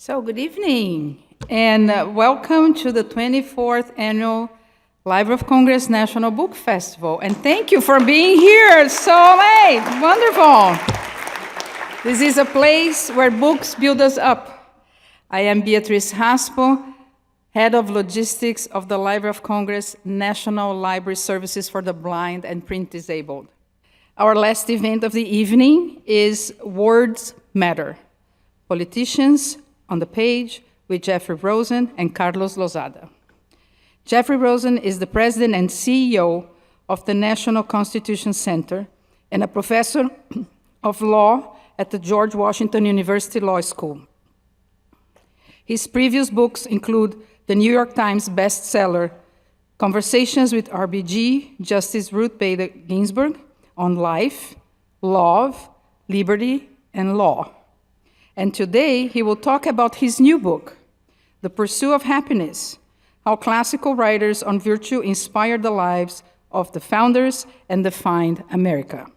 So good evening, and welcome to the 24th Annual Library of Congress National Book Festival. And thank you for being here so late. Wonderful. This is a place where books build us up. I am Beatriz Raspo, Head of Logistics of the Library of Congress National Library Services for the Blind and Print Disabled. Our last event of the evening is Words Matter, Politicians on the Page with Jeffrey Rosen and Carlos Lozada. Jeffrey Rosen is the president and CEO of the National Constitution Center and a professor of law at the George Washington University Law School. His previous books include the New York Times bestseller, Conversations with RBG, Justice Ruth Bader Ginsburg, on life, love, liberty, and law. And today, he will talk about his new book, The Pursuit of Happiness, How Classical Writers on Virtue Inspired the Lives of the Founders and Defined America.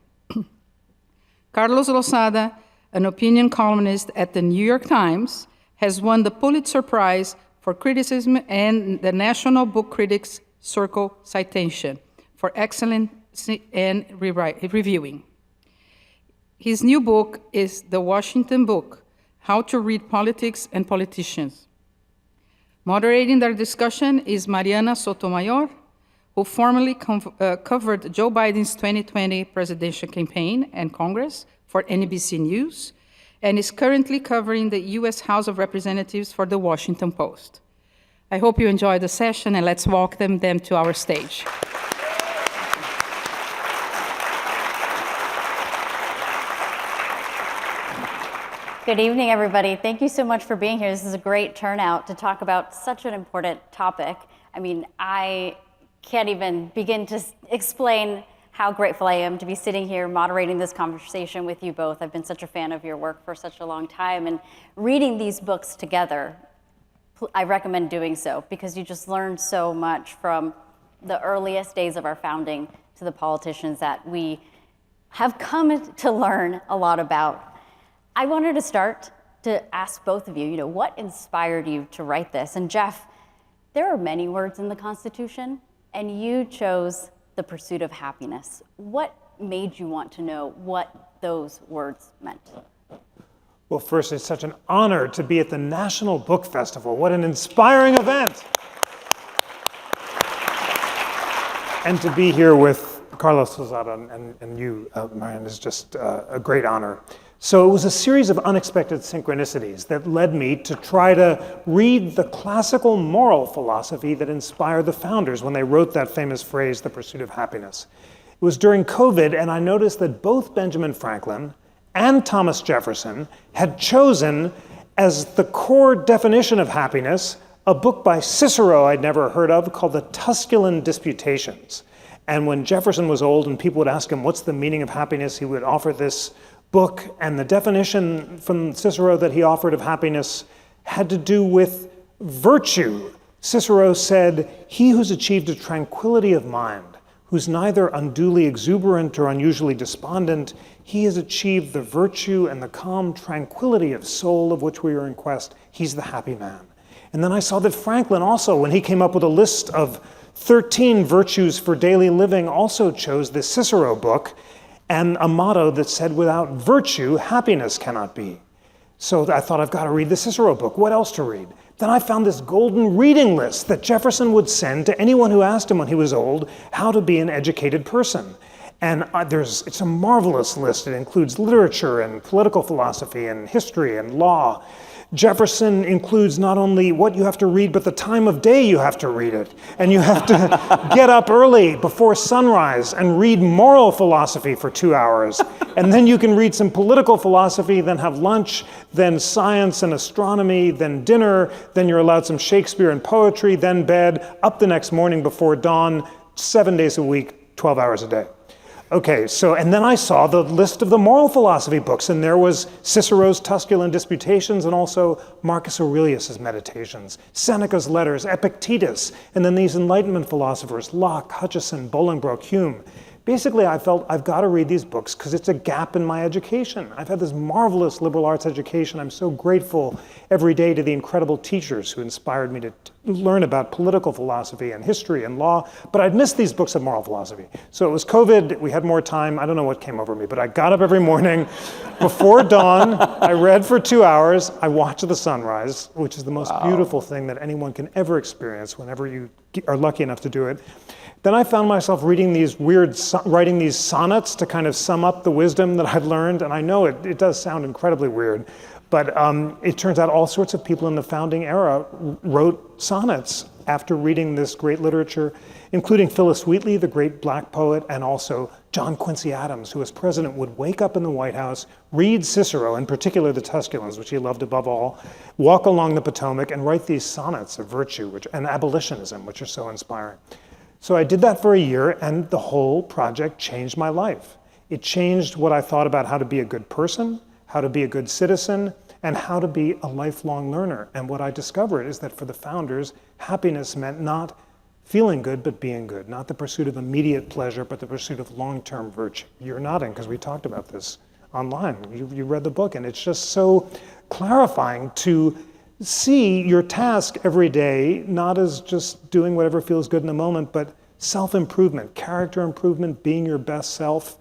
Carlos Lozada, an opinion columnist at the New York Times, has won the Pulitzer Prize for Criticism and the National Book Critics Circle Citation for excellence in reviewing. His new book is The Washington Book, How to Read Politics and Politicians. Moderating their discussion is Mariana Sotomayor, who formerly covered Joe Biden's 2020 presidential campaign and Congress for NBC News, and is currently covering the U.S. House of Representatives for the Washington Post. I hope you enjoy the session, and let's welcome them to our stage. Good evening, everybody. Thank you so much for being here. This is a great turnout to talk about such an important topic. I mean, I can't even begin to explain how grateful I am to be sitting here moderating this conversation with you both. I've been such a fan of your work for such a long time, and reading these books together, I recommend doing so because you just learn so much from the earliest days of our founding to the politicians that we have come to learn a lot about. I wanted to start to ask both of you, what inspired you to write this? And Jeff, there are many words in the Constitution, and you chose the pursuit of happiness. What made you want to know what those words meant? Well, first, it's such an honor to be at the National Book Festival. What an inspiring event. And to be here with Carlos Lozada and you, Marian, is just a great honor. So it was a series of unexpected synchronicities that led me to try to read the classical moral philosophy that inspired the founders when they wrote that famous phrase, the pursuit of happiness. It was during COVID, and I noticed that both Benjamin Franklin and Thomas Jefferson had chosen as the core definition of happiness a book by Cicero I'd never heard of called the Tusculan Disputations. And when Jefferson was old and people would ask him, what's the meaning of happiness, he would offer this book, and the definition from Cicero that he offered of happiness had to do with virtue. Cicero said, he who's achieved a tranquility of mind, who's neither unduly exuberant or unusually despondent, he has achieved the virtue and the calm tranquility of soul of which we are in quest. He's the happy man. And then I saw that Franklin also, when he came up with a list of 13 virtues for daily living, also chose the Cicero book and a motto that said, without virtue, happiness cannot be. So I thought, I've got to read the Cicero book. What else to read? Then I found this golden reading list that Jefferson would send to anyone who asked him when he was old how to be an educated person. And it's a marvelous list. It includes literature and political philosophy and history and law. Jefferson includes not only what you have to read, but the time of day you have to read it. And you have to get up early before sunrise and read moral philosophy for 2 hours. And then you can read some political philosophy, then have lunch, then science and astronomy, then dinner, then you're allowed some Shakespeare and poetry, then bed, up the next morning before dawn, 7 days a week, 12 hours a day. Okay, and then I saw the list of the moral philosophy books, and there was Cicero's Tusculan Disputations and also Marcus Aurelius's Meditations, Seneca's Letters, Epictetus, and then these Enlightenment philosophers, Locke, Hutcheson, Bolingbroke, Hume. Basically, I felt I've got to read these books because it's a gap in my education. I've had this marvelous liberal arts education. I'm so grateful every day to the incredible teachers who inspired me to learn about political philosophy and history and law, but I'd missed these books of moral philosophy. So it was COVID, we had more time, I don't know what came over me, but I got up every morning before dawn, I read for 2 hours, I watched the sunrise, which is the most beautiful thing that anyone can ever experience whenever you are lucky enough to do it. Then I found myself reading these writing these sonnets to kind of sum up the wisdom that I'd learned. And I know it does sound incredibly weird, but it turns out all sorts of people in the founding era wrote sonnets after reading this great literature, including Phyllis Wheatley, the great black poet, and also John Quincy Adams, who as president would wake up in the White House, read Cicero, in particular the Tusculans, which he loved above all, walk along the Potomac and write these sonnets of virtue and abolitionism, which are so inspiring. So I did that for a year, and the whole project changed my life. It changed what I thought about how to be a good person, how to be a good citizen, and how to be a lifelong learner. And what I discovered is that for the founders, happiness meant not feeling good, but being good. Not the pursuit of immediate pleasure, but the pursuit of long-term virtue. You're nodding because we talked about this online. You read the book, and it's just so clarifying to see your task every day, not as just doing whatever feels good in the moment, but self-improvement, character improvement, being your best self,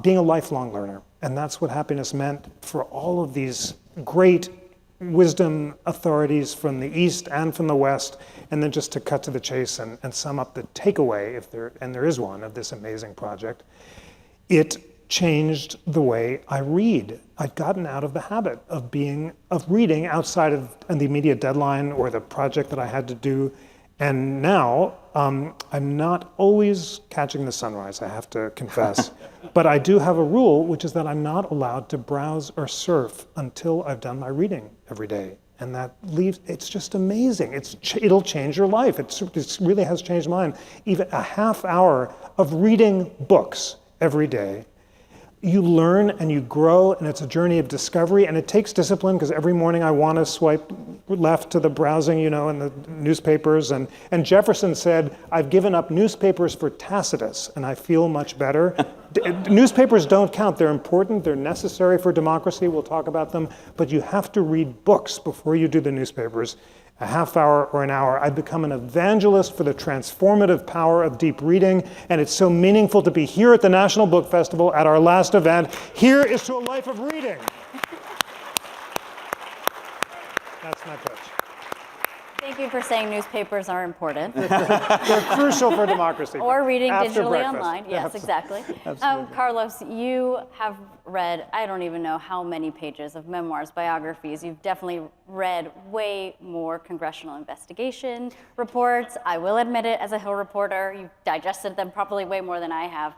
being a lifelong learner. And that's what happiness meant for all of these great wisdom authorities from the East and from the West. And then just to cut to the chase and sum up the takeaway, and there is one, of this amazing project, it changed the way I read. I'd gotten out of the habit of reading outside of the immediate deadline or the project that I had to do. And now I'm not always catching the sunrise, I have to confess. But I do have a rule, which is that I'm not allowed to browse or surf until I've done my reading every day. And that it's just amazing. It'll change your life. It really has changed mine. Even a half hour of reading books every day, you learn and you grow, and it's a journey of discovery, and it takes discipline because every morning I want to swipe left to the browsing, and the newspapers. And Jefferson said, I've given up newspapers for Tacitus, and I feel much better. Newspapers don't count. They're important. They're necessary for democracy. We'll talk about them. But you have to read books before you do the newspapers. A half hour or an hour. I've become an evangelist for the transformative power of deep reading, and it's so meaningful to be here at the National Book Festival at our last event. Here is to a life of reading. That's my pitch. Thank you for saying newspapers are important. They're crucial for democracy. Or reading After digitally breakfast. online. Yes, exactly. Carlos, you have read, I don't even know how many pages of memoirs, biographies. You've definitely read way more congressional investigation reports. I will admit it, as a Hill reporter, you've digested them probably way more than I have.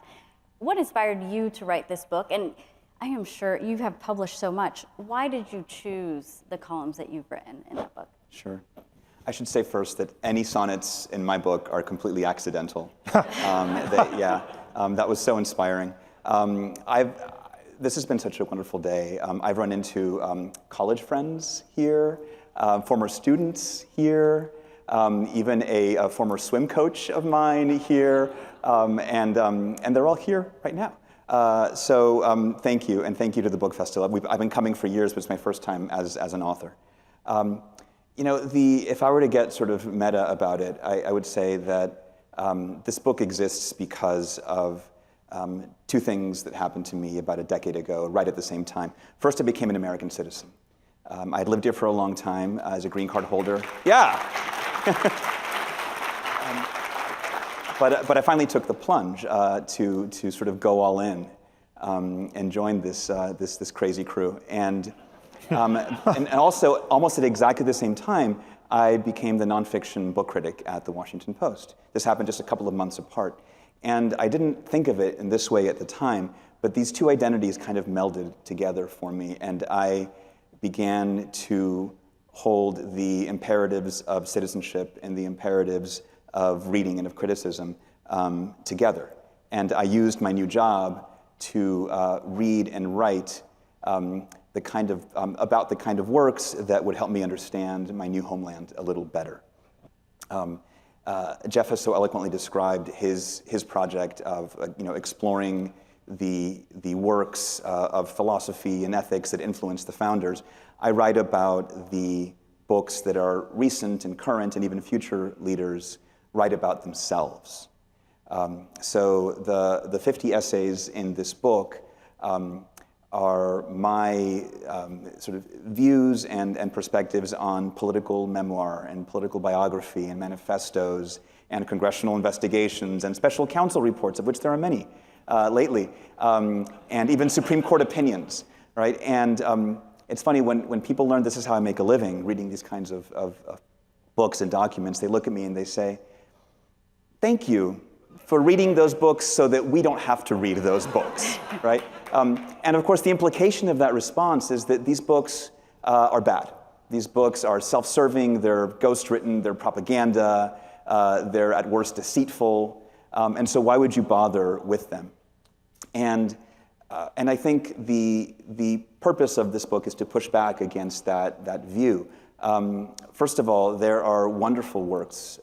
What inspired you to write this book? And I am sure you have published so much. Why did you choose the columns that you've written in that book? Sure. I should say first that any sonnets in my book are completely accidental. That was so inspiring. This has been such a wonderful day. I've run into college friends here, former students here, even a former swim coach of mine here, and they're all here right now. So thank you, and thank you to the Book Festival. I've been coming for years, but it's my first time as an author. If I were to get sort of meta about it, I would say that this book exists because of two things that happened to me about a decade ago, right at the same time. First, I became an American citizen. I'd lived here for a long time as a green card holder. Yeah. But I finally took the plunge to sort of go all in and join this crazy crew. And also, almost at exactly the same time, I became the nonfiction book critic at the Washington Post. This happened just a couple of months apart. And I didn't think of it in this way at the time, but these two identities kind of melded together for me, and I began to hold the imperatives of citizenship and the imperatives of reading and of criticism together. And I used my new job to read and write about the kind of works that would help me understand my new homeland a little better. Jeff has so eloquently described his project of exploring the works of philosophy and ethics that influenced the founders. I write about the books that are recent and current and even future leaders write about themselves. So the 50 essays in this book are my sort of views and perspectives on political memoir and political biography and manifestos and congressional investigations and special counsel reports, of which there are many lately, and even Supreme Court opinions, right? And it's funny, when people learn this is how I make a living, reading these kinds of books and documents, they look at me and they say, thank you for reading those books so that we don't have to read those books, right? And of course, the implication of that response is that these books are bad. These books are self-serving, they're ghost-written, they're propaganda, they're at worst deceitful, and so why would you bother with them? And I think the purpose of this book is to push back against that view. First of all, there are wonderful works,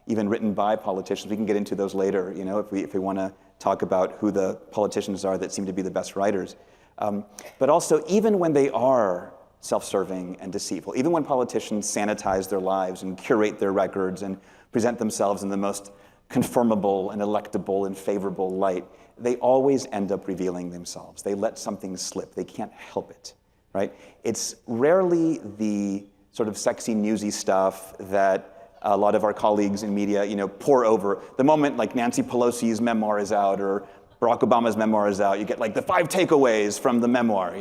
even written by politicians. We can get into those later, if we want to talk about who the politicians are that seem to be the best writers. But also, even when they are self-serving and deceitful, even when politicians sanitize their lives and curate their records and present themselves in the most conformable and electable and favorable light, they always end up revealing themselves. They let something slip. They can't help it, right? It's rarely the sort of sexy, newsy stuff that a lot of our colleagues in media, pour over. The moment like Nancy Pelosi's memoir is out or Barack Obama's memoir is out, you get like the 5 takeaways from the memoir,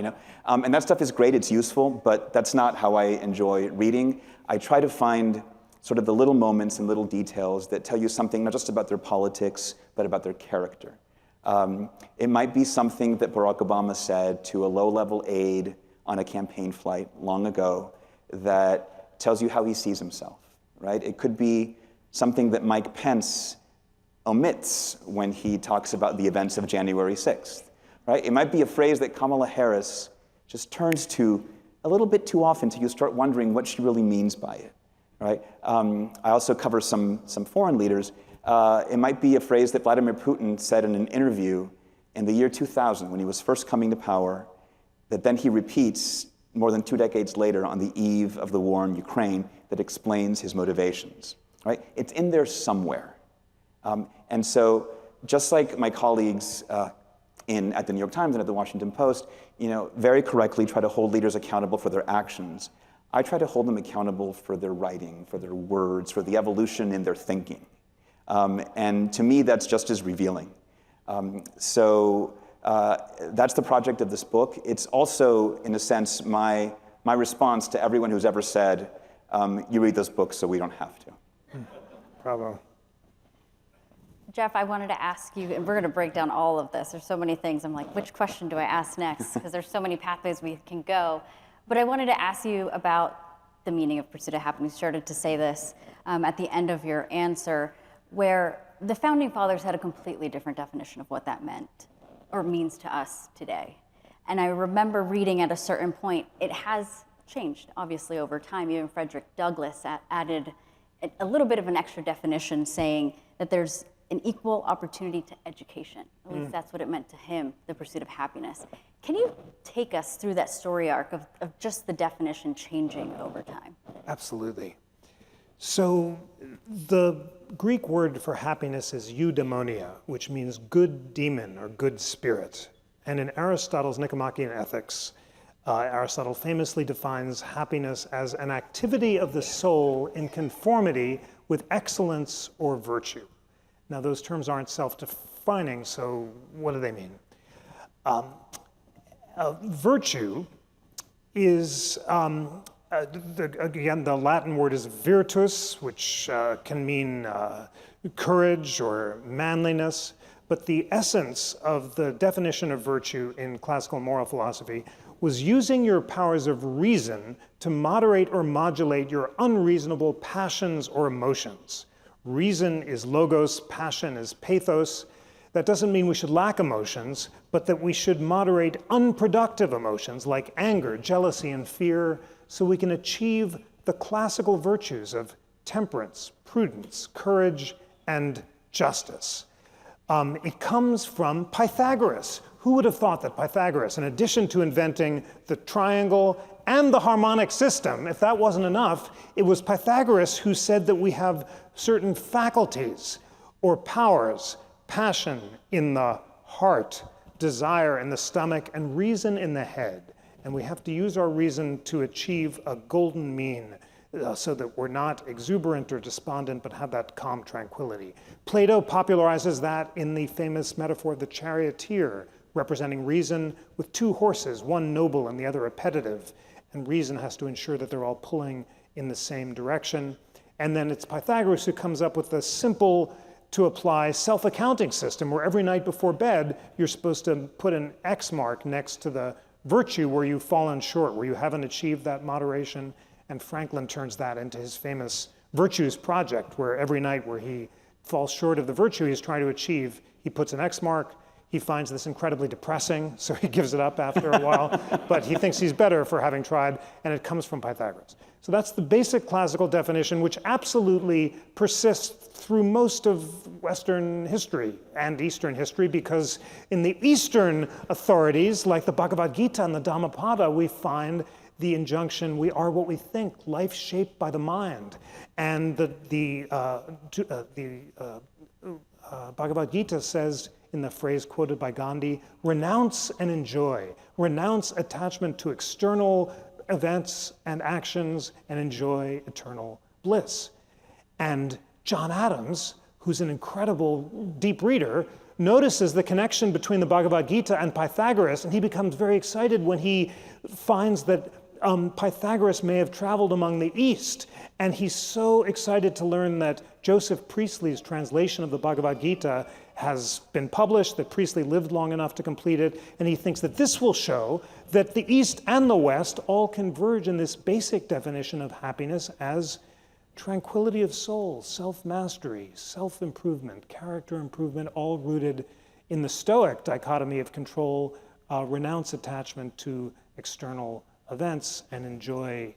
And that stuff is great, it's useful, but that's not how I enjoy reading. I try to find sort of the little moments and little details that tell you something not just about their politics, but about their character. It might be something that Barack Obama said to a low-level aide on a campaign flight long ago that tells you how he sees himself. Right? It could be something that Mike Pence omits when he talks about the events of January 6th. Right? It might be a phrase that Kamala Harris just turns to a little bit too often until you start wondering what she really means by it. Right? I also cover some foreign leaders. It might be a phrase that Vladimir Putin said in an interview in the year 2000 when he was first coming to power, that then he repeats more than 2 decades later on the eve of the war in Ukraine, that explains his motivations, right? It's in there somewhere. And so just like my colleagues at the New York Times and at the Washington Post, very correctly try to hold leaders accountable for their actions, I try to hold them accountable for their writing, for their words, for the evolution in their thinking. And to me, that's just as revealing. So that's the project of this book. It's also, in a sense, my response to everyone who's ever said, you read those books so we don't have to. Bravo. Jeff, I wanted to ask you, and we're going to break down all of this. There's so many things. I'm like, which question do I ask next? Because there's so many pathways we can go. But I wanted to ask you about the meaning of pursuit of happiness. You started to say this at the end of your answer, where the Founding Fathers had a completely different definition of what that meant or means to us today. And I remember reading at a certain point, it has changed, obviously, over time. Even Frederick Douglass added a little bit of an extra definition, saying that there's an equal opportunity to education. At least that's what it meant to him, the pursuit of happiness. Can you take us through that story arc of just the definition changing over time? Absolutely. So the Greek word for happiness is eudaimonia, which means good demon or good spirit. And in Aristotle's Nicomachean Ethics, Aristotle famously defines happiness as an activity of the soul in conformity with excellence or virtue. Now, those terms aren't self-defining, so what do they mean? Virtue is, again, the Latin word is virtus, which can mean courage or manliness. But the essence of the definition of virtue in classical moral philosophy was using your powers of reason to moderate or modulate your unreasonable passions or emotions. Reason is logos, passion is pathos. That doesn't mean we should lack emotions, but that we should moderate unproductive emotions like anger, jealousy, and fear, so we can achieve the classical virtues of temperance, prudence, courage, and justice. It comes from Pythagoras. Who would have thought that Pythagoras, in addition to inventing the triangle and the harmonic system, if that wasn't enough, it was Pythagoras who said that we have certain faculties or powers, passion in the heart, desire in the stomach, and reason in the head. And we have to use our reason to achieve a golden mean so that we're not exuberant or despondent, but have that calm tranquility. Plato popularizes that in the famous metaphor of the charioteer, representing reason with two horses, one noble and the other repetitive. And reason has to ensure that they're all pulling in the same direction. And then it's Pythagoras who comes up with the simple to apply self-accounting system where every night before bed, you're supposed to put an X mark next to the virtue where you've fallen short, where you haven't achieved that moderation. And Franklin turns that into his famous Virtues Project, where every night where he falls short of the virtue he's trying to achieve, he puts an X mark. He finds this incredibly depressing, so he gives it up after a while, but he thinks he's better for having tried, and it comes from Pythagoras. So that's the basic classical definition, which absolutely persists through most of Western history and Eastern history, because in the Eastern authorities, like the Bhagavad Gita and the Dhammapada, we find the injunction, we are what we think, life shaped by the mind. And the Bhagavad Gita says, in the phrase quoted by Gandhi, renounce and enjoy. Renounce attachment to external events and actions and enjoy eternal bliss. And John Adams, who's an incredible deep reader, notices the connection between the Bhagavad Gita and Pythagoras, and he becomes very excited when he finds that Pythagoras may have traveled among the East, and he's so excited to learn that Joseph Priestley's translation of the Bhagavad Gita has been published, that Priestley lived long enough to complete it, and he thinks that this will show that the East and the West all converge in this basic definition of happiness as tranquility of soul, self-mastery, self-improvement, character improvement, all rooted in the Stoic dichotomy of control, renounce attachment to external events, and enjoy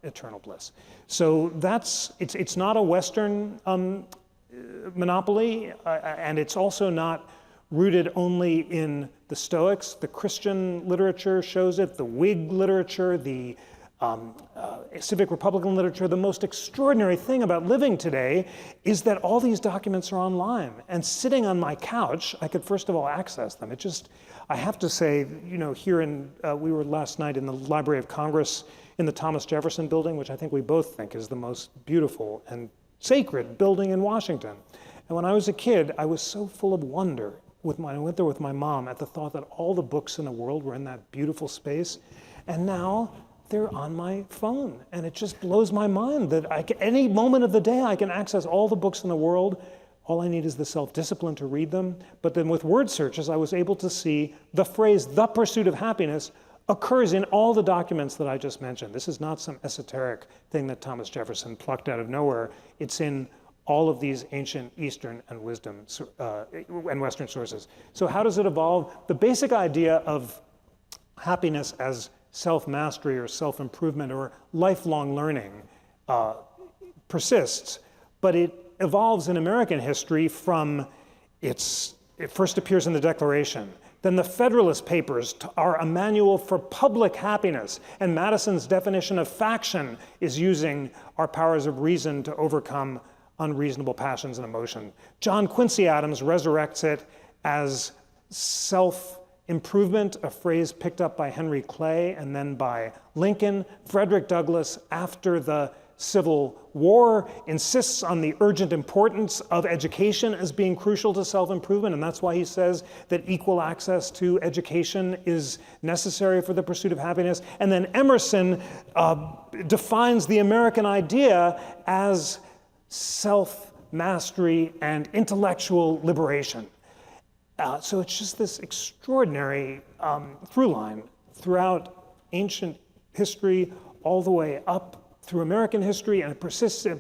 eternal bliss. So it's not a Western monopoly, and it's also not rooted only in the Stoics. The Christian literature shows it, the Whig literature, the civic Republican literature. The most extraordinary thing about living today is that all these documents are online. And sitting on my couch, I could first of all access them. I have to say, we were last night in the Library of Congress in the Thomas Jefferson building, which I think we both think is the most beautiful and sacred building in Washington. And when I was a kid, I was so full of wonder I went there with my mom at the thought that all the books in the world were in that beautiful space. And now they're on my phone. And it just blows my mind that any moment of the day, I can access all the books in the world. All I need is the self-discipline to read them. But then with word searches, I was able to see the phrase, the pursuit of happiness, occurs in all the documents that I just mentioned. This is not some esoteric thing that Thomas Jefferson plucked out of nowhere. It's in all of these ancient Eastern and and Western sources. So how does it evolve? The basic idea of happiness as self-mastery or self-improvement or lifelong learning persists, but it evolves in American history from it first appears in the Declaration. Then the Federalist Papers are a manual for public happiness, and Madison's definition of faction is using our powers of reason to overcome unreasonable passions and emotion. John Quincy Adams resurrects it as self-improvement, a phrase picked up by Henry Clay and then by Lincoln. Frederick Douglass, after the Civil War, insists on the urgent importance of education as being crucial to self-improvement, and that's why he says that equal access to education is necessary for the pursuit of happiness. And then Emerson defines the American idea as self-mastery and intellectual liberation. So it's just this extraordinary through line throughout ancient history, all the way up through American history, and it persists in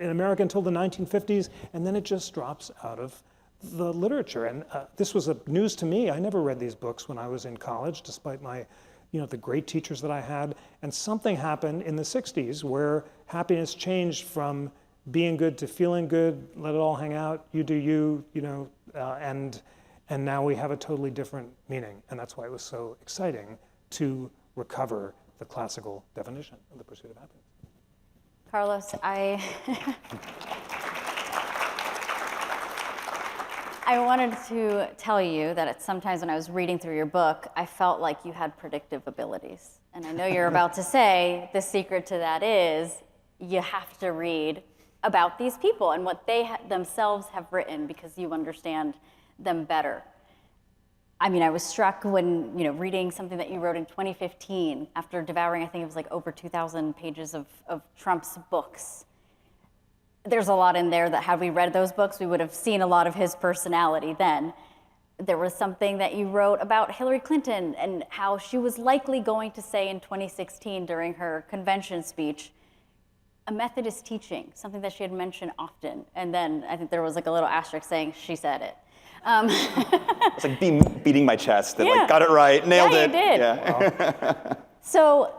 America until the 1950s, and then it just drops out of the literature. And this was news to me. I never read these books when I was in college, despite my, the great teachers that I had. And something happened in the 60s where happiness changed from being good to feeling good, let it all hang out, you do you, and now we have a totally different meaning. And that's why it was so exciting to recover the classical definition of the pursuit of happiness. Carlos, I wanted to tell you that sometimes when I was reading through your book, I felt like you had predictive abilities. And I know you're about to say the secret to that is you have to read about these people and what they themselves have written because you understand them better. I mean, I was struck when, reading something that you wrote in 2015 after devouring, I think it was like over 2,000 pages of Trump's books. There's a lot in there that had we read those books, we would have seen a lot of his personality then. There was something that you wrote about Hillary Clinton and how she was likely going to say in 2016 during her convention speech, a Methodist teaching, something that she had mentioned often. And then I think there was like a little asterisk saying she said it. It's like beating my chest. That got it right, nailed it. Yeah, you did. Yeah. So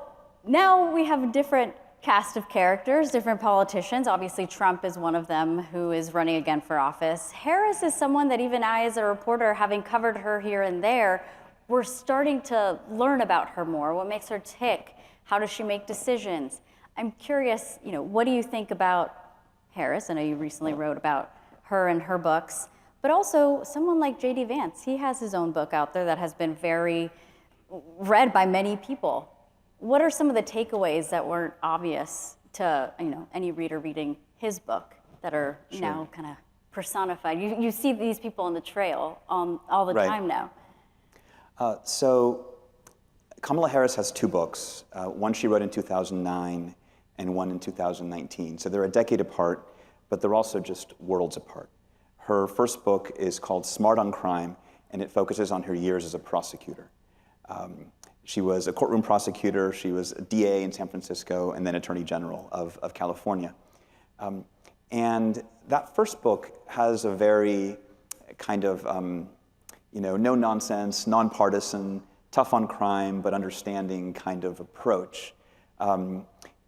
now we have a different cast of characters, different politicians. Obviously, Trump is one of them who is running again for office. Harris is someone that even I, as a reporter, having covered her here and there, we're starting to learn about her more. What makes her tick? How does she make decisions? I'm curious, what do you think about Harris? I know you recently wrote about her and her books, but also someone like J.D. Vance. He has his own book out there that has been very read by many people. What are some of the takeaways that weren't obvious to any reader reading his book that are now kind of personified? You see these people on the trail all the time now. So Kamala Harris has two books. One she wrote in 2009 and one in 2019. So they're a decade apart, but they're also just worlds apart. Her first book is called Smart on Crime, and it focuses on her years as a prosecutor. She was a courtroom prosecutor, she was a DA in San Francisco, and then Attorney General of California. And that first book has a very kind of, no-nonsense, nonpartisan, tough on crime, but understanding kind of approach.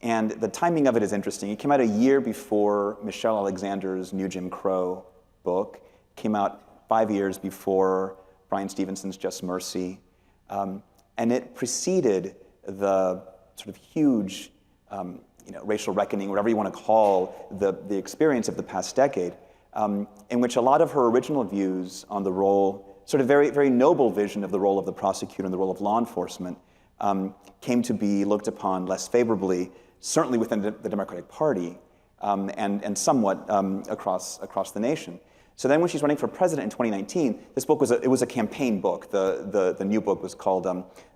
And the timing of it is interesting. It came out a year before Michelle Alexander's New Jim Crow book, came out 5 years before Bryan Stevenson's Just Mercy. And it preceded the sort of huge racial reckoning, whatever you want to call the experience of the past decade, in which a lot of her original views on the role, sort of very, very noble vision of the role of the prosecutor and the role of law enforcement, came to be looked upon less favorably, certainly within the Democratic Party, and somewhat across the nation. So then when she's running for president in 2019, this book was a campaign book. The new book was called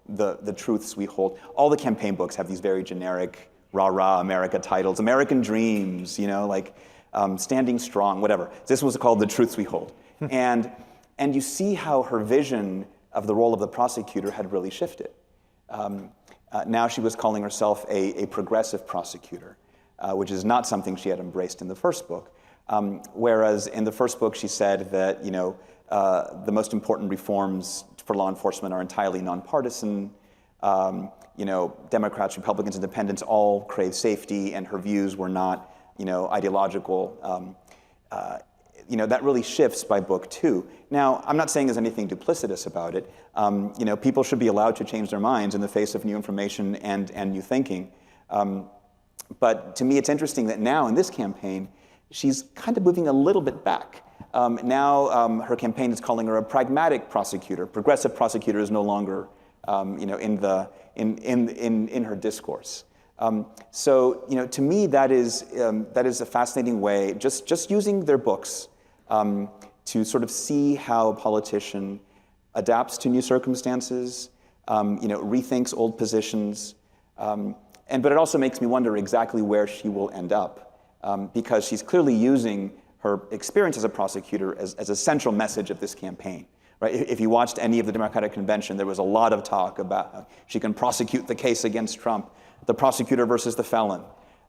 The Truths We Hold. All the campaign books have these very generic, rah-rah America titles, American Dreams, Standing Strong, whatever. This was called The Truths We Hold. And you see how her vision of the role of the prosecutor had really shifted. Now she was calling herself a progressive prosecutor, which is not something she had embraced in the first book. Whereas in the first book, she said that the most important reforms for law enforcement are entirely nonpartisan. Democrats, Republicans, Independents all crave safety, and her views were not ideological. That really shifts by book two. Now, I'm not saying there's anything duplicitous about it. People should be allowed to change their minds in the face of new information and new thinking. But to me, it's interesting that now in this campaign, she's kind of moving a little bit back. Now her campaign is calling her a pragmatic prosecutor. Progressive prosecutor is no longer, in her discourse. So to me, that is a fascinating way. Just using their books to sort of see how a politician adapts to new circumstances, rethinks old positions, but it also makes me wonder exactly where she will end up. Because she's clearly using her experience as a prosecutor as a central message of this campaign. Right? If you watched any of the Democratic Convention, there was a lot of talk about how she can prosecute the case against Trump, the prosecutor versus the felon.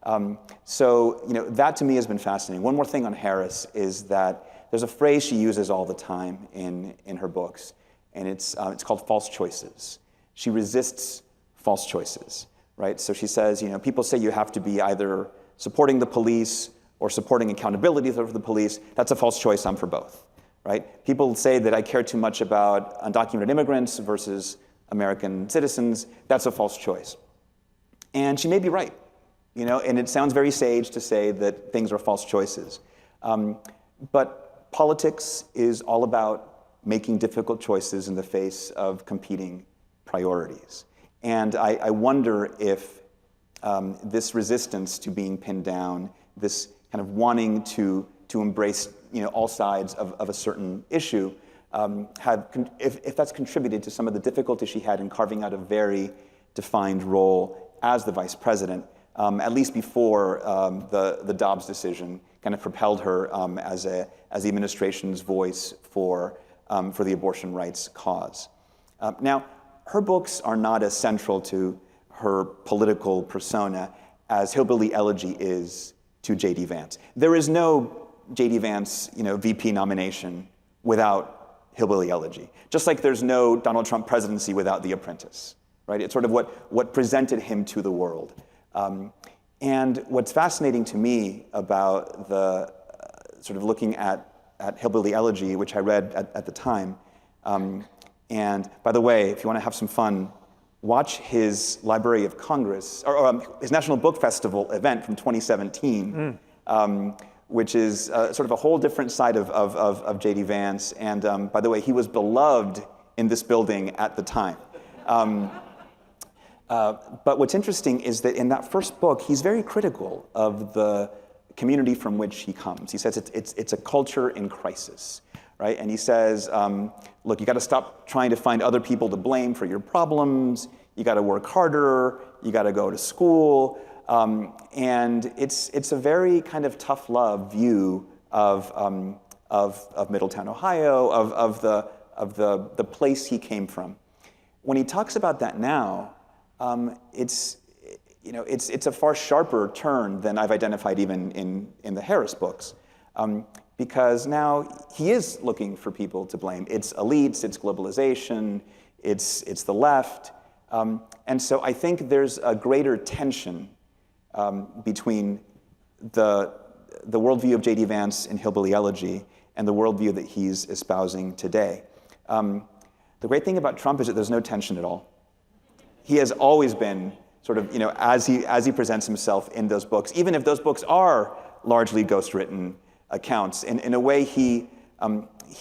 That to me has been fascinating. One more thing on Harris is that there's a phrase she uses all the time in her books, and it's called false choices. She resists false choices, right? So she says, people say you have to be either supporting the police or supporting accountability for the police, that's a false choice. I'm for both, right? People say that I care too much about undocumented immigrants versus American citizens. That's a false choice. And she may be right, and it sounds very sage to say that things are false choices. But politics is all about making difficult choices in the face of competing priorities. And I wonder if this resistance to being pinned down, this kind of wanting to embrace all sides of a certain issue, if that's contributed to some of the difficulty she had in carving out a very defined role as the vice president, at least before the Dobbs decision kind of propelled her as the administration's voice for the abortion rights cause. Now, her books are not as central to her political persona as Hillbilly Elegy is to J.D. Vance. There is no J.D. Vance, VP nomination without Hillbilly Elegy. Just like there's no Donald Trump presidency without The Apprentice, right? It's sort of what presented him to the world. And what's fascinating to me about the sort of looking at Hillbilly Elegy, which I read at the time, and by the way, if you want to have some fun, watch his Library of Congress, or his National Book Festival event from 2017, which is sort of a whole different side of J.D. Vance. And by the way, he was beloved in this building at the time. But what's interesting is that in that first book, he's very critical of the community from which he comes. He says it's a culture in crisis, right? And he says, look, you got to stop trying to find other people to blame for your problems. You got to work harder. You got to go to school. And it's a very kind of tough love view of Middletown, Ohio, of the place he came from. When he talks about that now, it's a far sharper turn than I've identified even in the Harris books, because now he is looking for people to blame. It's elites, it's globalization, it's the left, and so I think there's a greater tension between the worldview of J.D. Vance in Hillbilly Elegy and the worldview that he's espousing today. The great thing about Trump is that there's no tension at all. He has always been sort of, as he presents himself in those books, even if those books are largely ghost-written accounts. In a way, he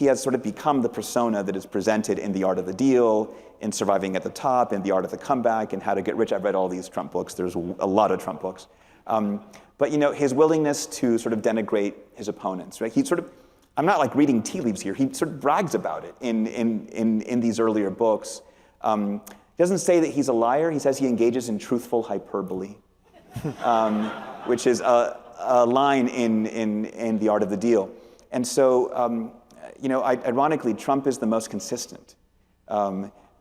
has sort of become the persona that is presented in The Art of the Deal, in Surviving at the Top, in The Art of the Comeback, and How to Get Rich. I've read all these Trump books. There's a lot of Trump books. But his willingness to sort of denigrate his opponents, right? I'm not like reading tea leaves here. He sort of brags about it in these earlier books. He doesn't say that he's a liar. He says he engages in truthful hyperbole, which is a line in The Art of the Deal. And so, ironically, Trump is the most consistent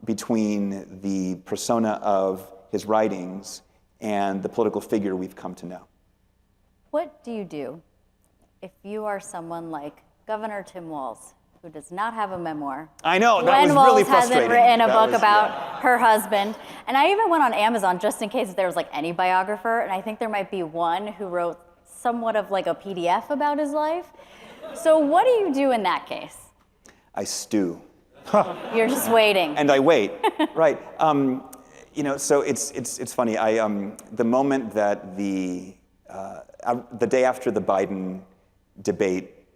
between the persona of his writings and the political figure we've come to know. What do you do if you are someone like Governor Tim Walz, who does not have a memoir? I know, that Gwen was Walz really frustrating. hasn't written a book about her husband. And I even went on Amazon just in case there was like any biographer, and I think there might be one who wrote somewhat of like a PDF about his life. So what do you do in that case? I stew. You're just waiting. And I wait, right. So it's funny. The moment that the day after the Biden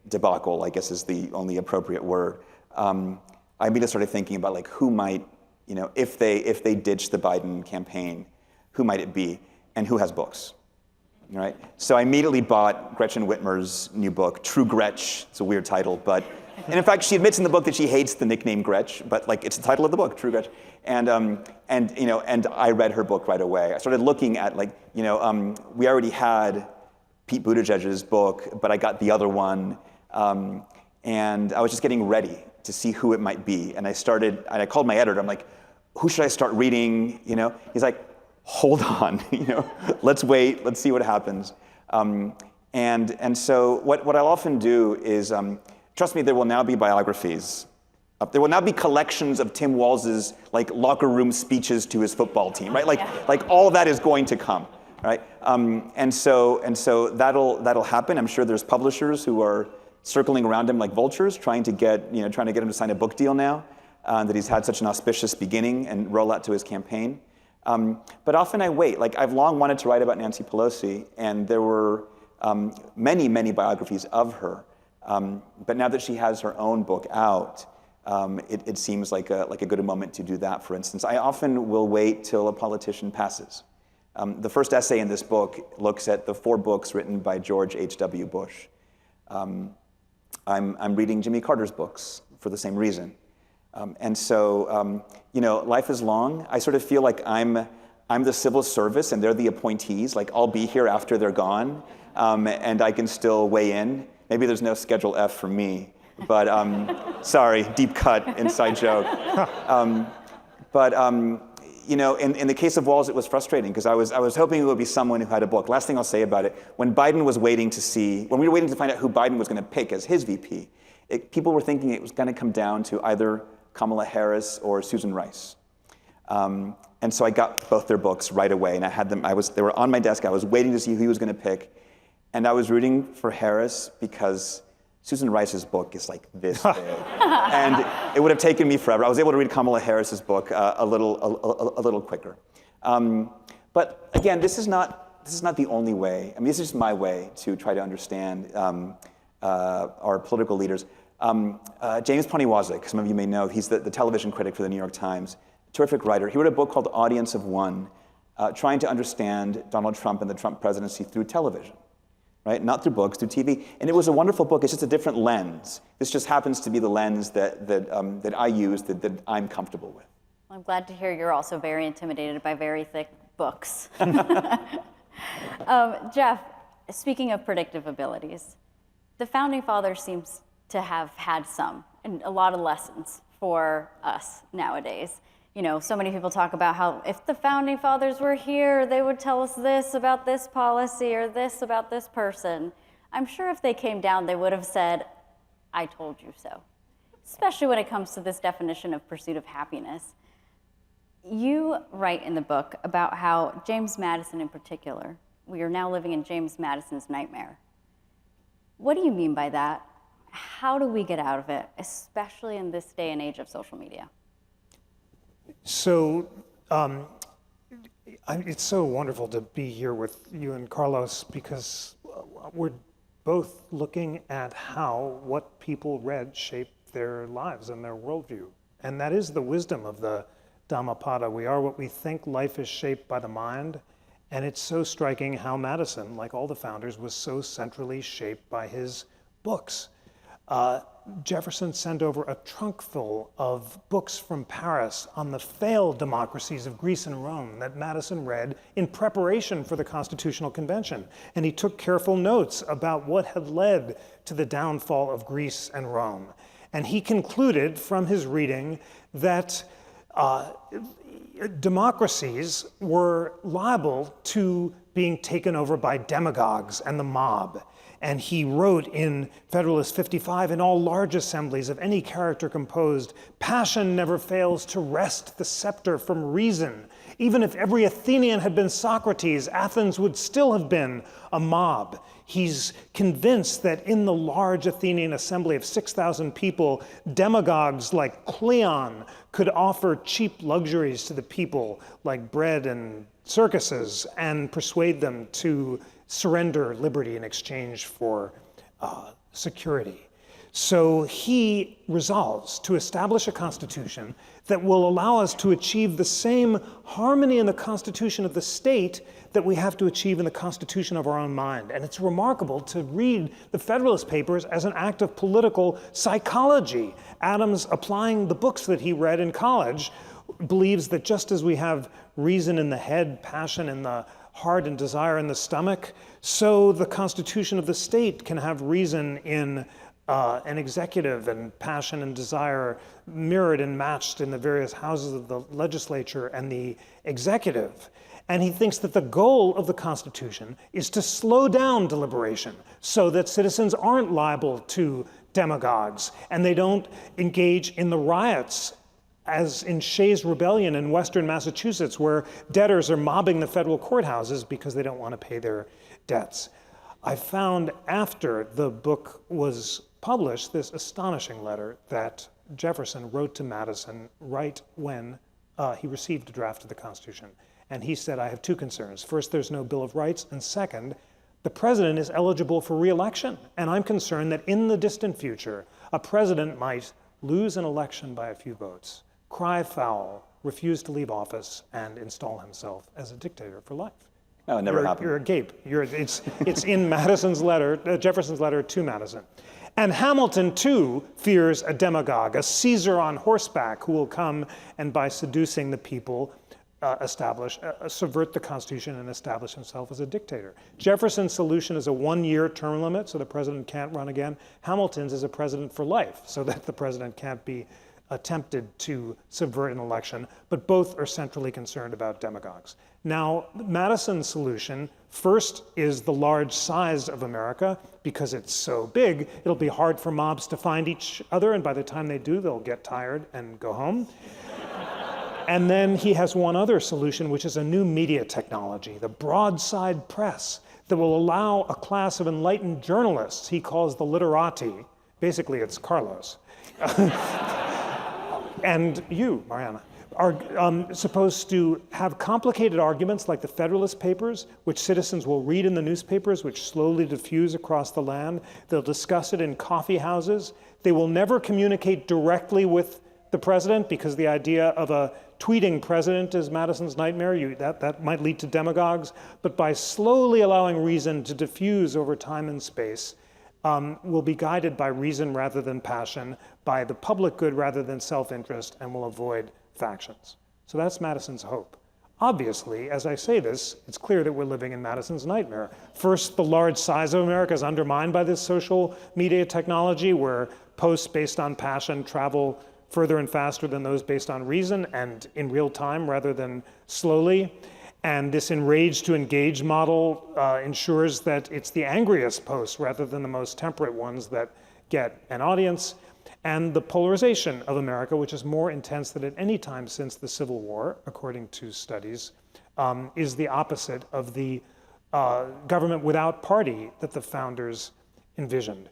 debacle, I guess is the only appropriate word, I immediately started thinking about like who might, if they ditch the Biden campaign, who might it be, and who has books, right? So I immediately bought Gretchen Whitmer's new book, True Gretch. It's a weird title, but, and in fact, she admits in the book that she hates the nickname Gretch, but like it's the title of the book, True Gretch. And I read her book right away. I started looking at we already had Pete Buttigieg's book, but I got the other one. And I was just getting ready to see who it might be. And I called my editor. I'm like, who should I start reading? He's like, hold on, let's wait, let's see what happens. And so what I'll often do is, trust me, there will now be biographies. There will now be collections of Tim Walz's locker room speeches to his football team, right? Like all of that is going to come. right? And so that'll happen. I'm sure there's publishers who are circling around him like vultures, trying to get him to sign a book deal now that he's had such an auspicious beginning and rollout to his campaign. But often I wait. Like, I've long wanted to write about Nancy Pelosi, and there were many, many biographies of her. But now that she has her own book out, it seems like a good moment to do that. For instance, I often will wait till a politician passes. The first essay in this book looks at the 4 books written by George H.W. Bush. I'm reading Jimmy Carter's books for the same reason. And so, life is long. I sort of feel like I'm the civil service and they're the appointees. Like, I'll be here after they're gone, and I can still weigh in. Maybe there's no Schedule F for me, but sorry, deep cut, inside joke. In the case of Walz, it was frustrating because I was hoping it would be someone who had a book. Last thing I'll say about it, when we were waiting to find out who Biden was going to pick as his VP, people were thinking it was going to come down to either Kamala Harris or Susan Rice. And so I got both their books right away, and I had them. They were on my desk. I was waiting to see who he was going to pick, and I was rooting for Harris because Susan Rice's book is like this big, and it would have taken me forever. I was able to read Kamala Harris's book a little quicker. But again, this is not the only way. I mean, this is just my way to try to understand our political leaders. James Poniwazek, some of you may know, he's the television critic for the New York Times, terrific writer. He wrote a book called Audience of One, trying to understand Donald Trump and the Trump presidency through television, right? Not through books, through TV. And it was a wonderful book. It's just a different lens. This just happens to be the lens that I use, that I'm comfortable with. Well, I'm glad to hear you're also very intimidated by very thick books. Jeff, speaking of predictive abilities, the Founding Fathers seems to have had some, and a lot of lessons for us nowadays. So many people talk about how if the Founding Fathers were here, they would tell us this about this policy or this about this person. I'm sure if they came down, they would have said, I told you so, especially when it comes to this definition of pursuit of happiness. You write in the book about how James Madison in particular, we are now living in James Madison's nightmare. What do you mean by that? How do we get out of it, especially in this day and age of social media? So it's so wonderful to be here with you and Carlos because we're both looking at how what people read shaped their lives and their worldview. And that is the wisdom of the Dhammapada. We are what we think. Life is shaped by the mind. And it's so striking how Madison, like all the founders, was so centrally shaped by his books. Jefferson sent over a trunk full of books from Paris on the failed democracies of Greece and Rome that Madison read in preparation for the Constitutional Convention. And he took careful notes about what had led to the downfall of Greece and Rome. And he concluded from his reading that democracies were liable to being taken over by demagogues and the mob. And he wrote in Federalist 55, in all large assemblies of any character composed, passion never fails to wrest the scepter from reason. Even if every Athenian had been Socrates, Athens would still have been a mob. He's convinced that in the large Athenian assembly of 6,000 people, demagogues like Cleon could offer cheap luxuries to the people, like bread and circuses, and persuade them to surrender liberty in exchange for security. So he resolves to establish a constitution that will allow us to achieve the same harmony in the constitution of the state that we have to achieve in the constitution of our own mind. And it's remarkable to read the Federalist Papers as an act of political psychology. Adams, applying the books that he read in college, believes that just as we have reason in the head, passion in the heart, and desire in the stomach, so the constitution of the state can have reason in an executive and passion and desire mirrored and matched in the various houses of the legislature and the executive. And he thinks that the goal of the Constitution is to slow down deliberation so that citizens aren't liable to demagogues and they don't engage in the riots as in Shays' Rebellion in Western Massachusetts, where debtors are mobbing the federal courthouses because they don't want to pay their debts. I found after the book was published this astonishing letter that Jefferson wrote to Madison right when he received a draft of the Constitution. And he said, I have two concerns. First, there's no Bill of Rights, and second, the president is eligible for re-election. And I'm concerned that in the distant future, a president might lose an election by a few votes, cry foul, refuse to leave office, and install himself as a dictator for life. No, it never happened. You're agape. It's in Madison's letter, Jefferson's letter to Madison. And Hamilton, too, fears a demagogue, a Caesar on horseback who will come and by seducing the people, subvert the Constitution and establish himself as a dictator. Jefferson's solution is a one-year term limit so the president can't run again. Hamilton's is a president for life so that the president can't be attempted to subvert an election, but both are centrally concerned about demagogues. Now, Madison's solution first is the large size of America. Because it's so big, it'll be hard for mobs to find each other, and by the time they do, they'll get tired and go home. And then he has one other solution, which is a new media technology, the broadside press, that will allow a class of enlightened journalists he calls the literati. Basically, it's Carlos. And you, Mariana, are supposed to have complicated arguments like the Federalist Papers, which citizens will read in the newspapers, which slowly diffuse across the land. They'll discuss it in coffee houses. They will never communicate directly with the president because the idea of a tweeting president is Madison's nightmare. That might lead to demagogues. But by slowly allowing reason to diffuse over time and space, will be guided by reason rather than passion, by the public good rather than self-interest, and will avoid factions. So that's Madison's hope. Obviously, as I say this, it's clear that we're living in Madison's nightmare. First, the large size of America is undermined by this social media technology where posts based on passion travel further and faster than those based on reason and in real time rather than slowly. And this enraged to engage model ensures that it's the angriest posts rather than the most temperate ones that get an audience. And the polarization of America, which is more intense than at any time since the Civil War, according to studies, is the opposite of the government without party that the founders envisioned.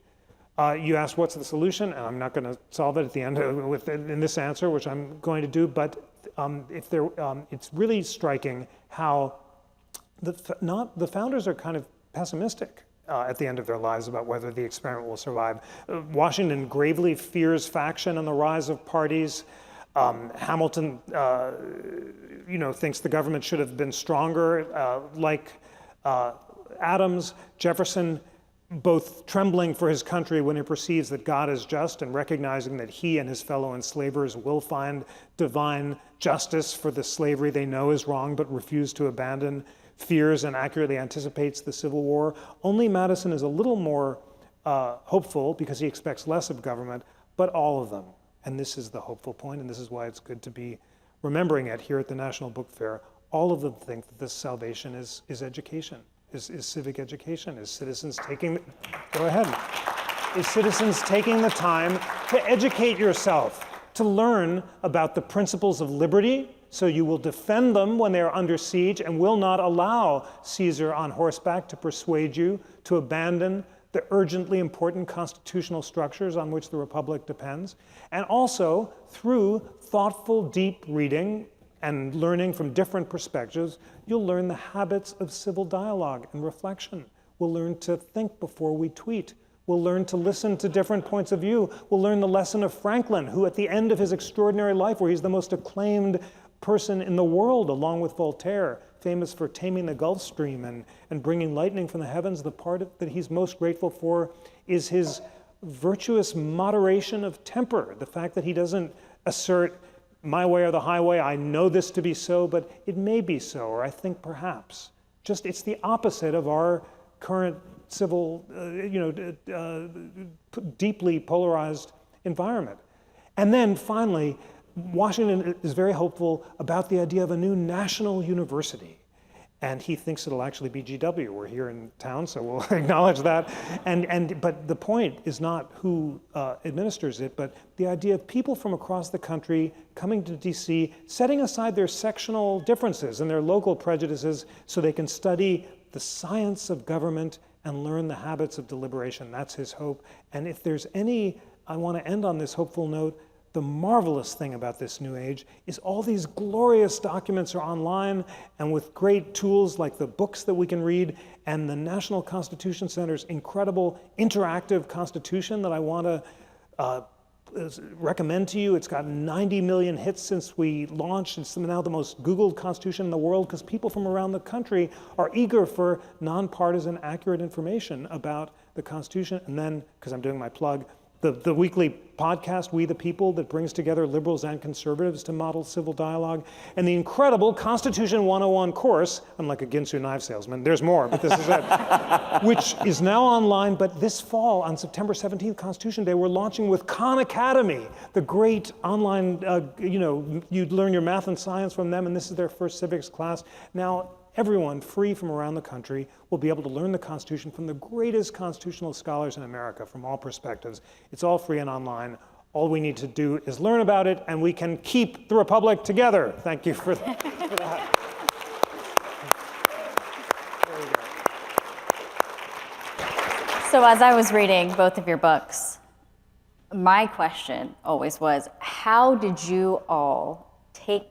You asked what's the solution, and I'm not going to solve it at the end in this answer, which I'm going to do, but it's really striking how the founders are kind of pessimistic at the end of their lives about whether the experiment will survive. Washington gravely fears faction and the rise of parties. Hamilton, thinks the government should have been stronger, like Adams. Jefferson, both trembling for his country when he perceives that God is just and recognizing that he and his fellow enslavers will find divine justice for the slavery they know is wrong but refuse to abandon, fears and accurately anticipates the Civil War. Only Madison is a little more hopeful because he expects less of government, but all of them. And this is the hopeful point, and this is why it's good to be remembering it here at the National Book Fair. All of them think that this salvation is education. Is civic education, is citizens taking, go ahead, is citizens taking the time to educate yourself, to learn about the principles of liberty, so you will defend them when they are under siege and will not allow Caesar on horseback to persuade you to abandon the urgently important constitutional structures on which the Republic depends, and also through thoughtful, deep reading and learning from different perspectives, you'll learn the habits of civil dialogue and reflection. We'll learn to think before we tweet. We'll learn to listen to different points of view. We'll learn the lesson of Franklin, who at the end of his extraordinary life, where he's the most acclaimed person in the world, along with Voltaire, famous for taming the Gulf Stream and bringing lightning from the heavens, the part that he's most grateful for is his virtuous moderation of temper, the fact that he doesn't assert my way or the highway, I know this to be so, but it may be so, or I think perhaps. Just it's the opposite of our current civil, deeply polarized environment. And then finally, Washington is very hopeful about the idea of a new national university. and he thinks it'll actually be GW. We're here in town, so we'll acknowledge that. But the point is not who administers it, but the idea of people from across the country coming to DC, setting aside their sectional differences and their local prejudices so they can study the science of government and learn the habits of deliberation. That's his hope. And if there's any, I want to end on this hopeful note, the marvelous thing about this new age is all these glorious documents are online, and with great tools like the books that we can read and the National Constitution Center's incredible interactive constitution that I want to recommend to you. It's got 90 million hits since we launched. It's now the most Googled constitution in the world because people from around the country are eager for nonpartisan, accurate information about the Constitution. And then, because I'm doing my plug, the weekly podcast, We the People, that brings together liberals and conservatives to model civil dialogue, and the incredible Constitution 101 course. I'm like a Ginsu knife salesman. There's more, but this is it. Which is now online, but this fall, on September 17th, Constitution Day, we're launching with Khan Academy, the great online, you'd learn your math and science from them, and this is their first civics class. Now, everyone free from around the country will be able to learn the Constitution from the greatest constitutional scholars in America from all perspectives. It's all free and online. All we need to do is learn about it, and we can keep the Republic together. Thank you for that. So as I was reading both of your books, my question always was, how did you all take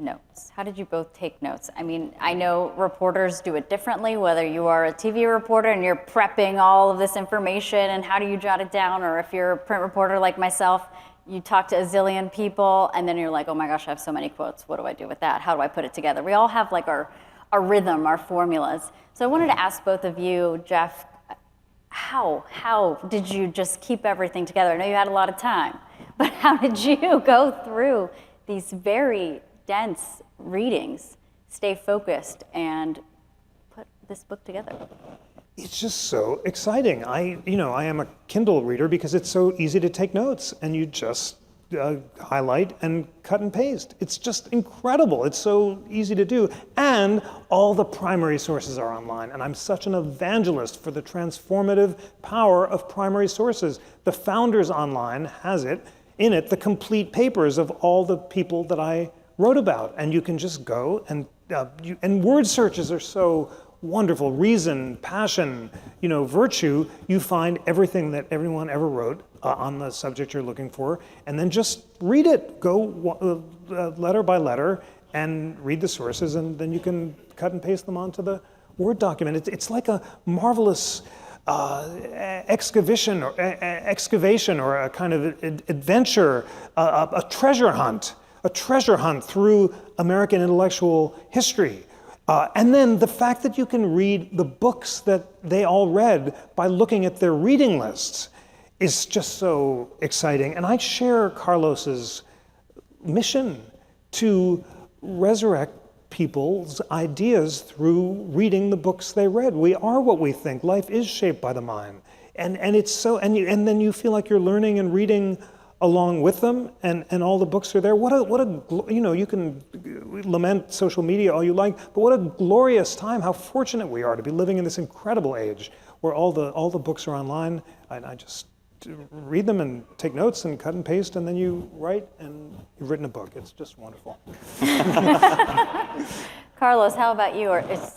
notes? How did you both take notes? I mean, I know reporters do it differently, whether you are a TV reporter and you're prepping all of this information and how do you jot it down, or if you're a print reporter like myself, you talk to a zillion people and then you're like, oh my gosh, I have so many quotes. What do I do with that? How do I put it together? We all have like our rhythm, our formulas. So I wanted to ask both of you, Jeff, how did you just keep everything together? I know you had a lot of time, but how did you go through these very dense readings, stay focused, and put this book together? It's just so exciting. I am a Kindle reader because it's so easy to take notes, and you just highlight and cut and paste. It's just incredible. It's so easy to do. And all the primary sources are online. And I'm such an evangelist for the transformative power of primary sources. The Founders Online has in it the complete papers of all the people that I wrote about. And you can just go and word searches are so wonderful. Reason, passion, virtue. You find everything that everyone ever wrote on the subject you're looking for, and then just read it. Go letter by letter and read the sources, and then you can cut and paste them onto the Word document. It's like a marvelous excavation or a kind of adventure, a treasure hunt through American intellectual history. And then the fact that you can read the books that they all read by looking at their reading lists is just so exciting. And I share Carlos's mission to resurrect people's ideas through reading the books they read. We are what we think. Life is shaped by the mind. And it's so, and then you feel like you're learning and reading along with them, and all the books are there. You can lament social media all you like, but what a glorious time, how fortunate we are to be living in this incredible age where all the books are online. I just read them and take notes and cut and paste, and then you write, and you've written a book. It's just wonderful. Carlos, how about you?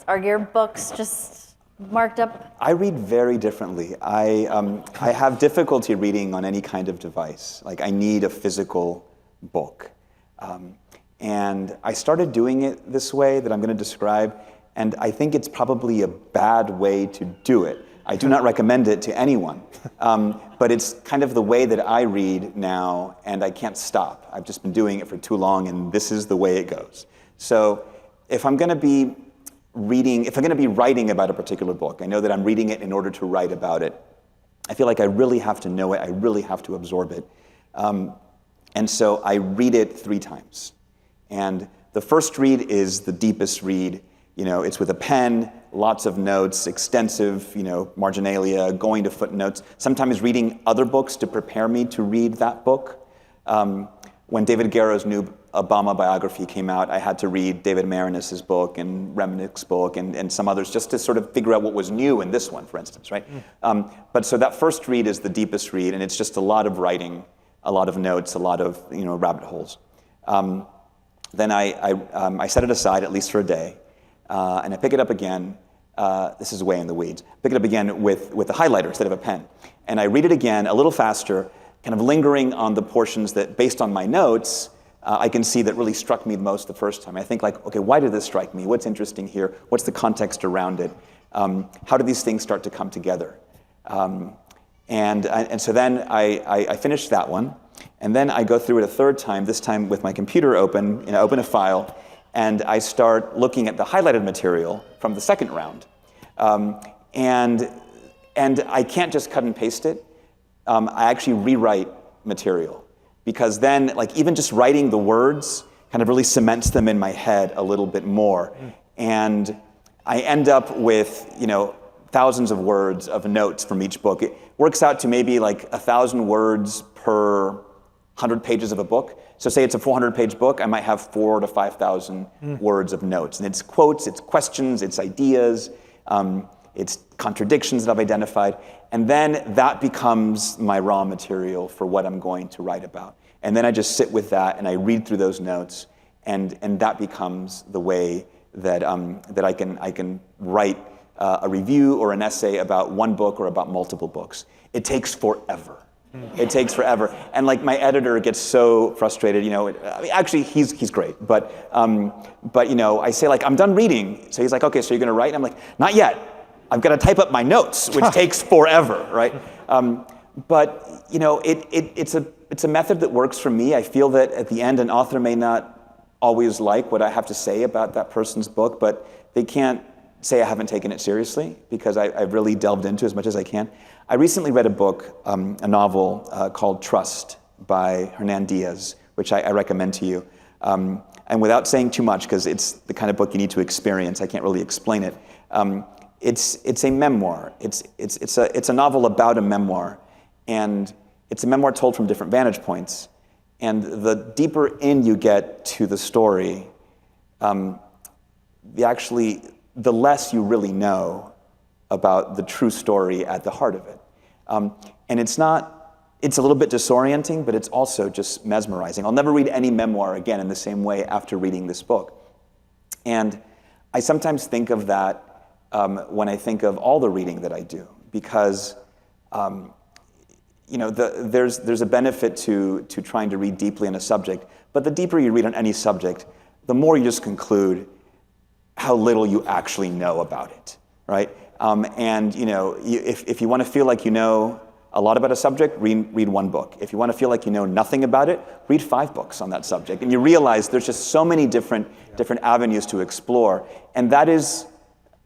Are your books just marked up? I read very differently. I have difficulty reading on any kind of device. Like, I need a physical book. And I started doing it this way that I'm going to describe, and I think it's probably a bad way to do it. I do not recommend it to anyone, but it's kind of the way that I read now, and I can't stop. I've just been doing it for too long, and this is the way it goes. So if I'm going to be writing about a particular book, I know that I'm reading it in order to write about it. I feel like I really have to know it. I really have to absorb it. And so I read it 3 times. And the first read is the deepest read. It's with a pen, lots of notes, extensive, marginalia, going to footnotes, sometimes reading other books to prepare me to read that book. When David Garrow's new Obama biography came out, I had to read David Maraniss' book and Remnick's book and some others just to sort of figure out what was new in this one, for instance, right? But so that first read is the deepest read, and it's just a lot of writing, a lot of notes, a lot of rabbit holes. Then I set it aside at least for a day, and I pick it up again. This is way in the weeds. Pick it up again with a highlighter instead of a pen, and I read it again a little faster, kind of lingering on the portions that, based on my notes, I can see that really struck me the most the first time. I think like, okay, why did this strike me? What's interesting here? What's the context around it? How do these things start to come together? And so then I finish that one, and then I go through it a third time, this time with my computer open, open a file, and I start looking at the highlighted material from the second round. And I can't just cut and paste it. I actually rewrite material, because then, like, even just writing the words kind of really cements them in my head a little bit more. And I end up with, thousands of words of notes from each book. It works out to maybe like 1,000 words per 100 pages of a book. So say it's a 400-page book, I might have 4,000 to 5,000 words of notes. And it's quotes, it's questions, it's ideas, it's contradictions that I've identified. And then that becomes my raw material for what I'm going to write about. And then I just sit with that and I read through those notes, and that becomes the way that I can write a review or an essay about one book or about multiple books. It takes forever. It takes forever, and like my editor gets so frustrated. Actually he's great, but I say like, I'm done reading, so he's like, okay, so you're gonna write? And I'm like, not yet. I've got to type up my notes, which takes forever, right? But it's a method that works for me. I feel that at the end, an author may not always like what I have to say about that person's book, but they can't say I haven't taken it seriously, because I've really delved into as much as I can. I recently read a book, a novel called Trust by Hernan Diaz, which I recommend to you. And without saying too much, because it's the kind of book you need to experience, I can't really explain it. It's a memoir. It's a novel about a memoir, and it's a memoir told from different vantage points. And the deeper in you get to the story, the less you really know about the true story at the heart of it. And it's a little bit disorienting, but it's also just mesmerizing. I'll never read any memoir again in the same way after reading this book. And I sometimes think of that when I think of all the reading that I do, because there's a benefit to trying to read deeply on a subject, but the deeper you read on any subject, the more you just conclude how little you actually know about it, right? If you want to feel like you know a lot about a subject, read one book. If you want to feel like you know nothing about it, read 5 books on that subject. And you realize there's just so many different avenues to explore. And that is,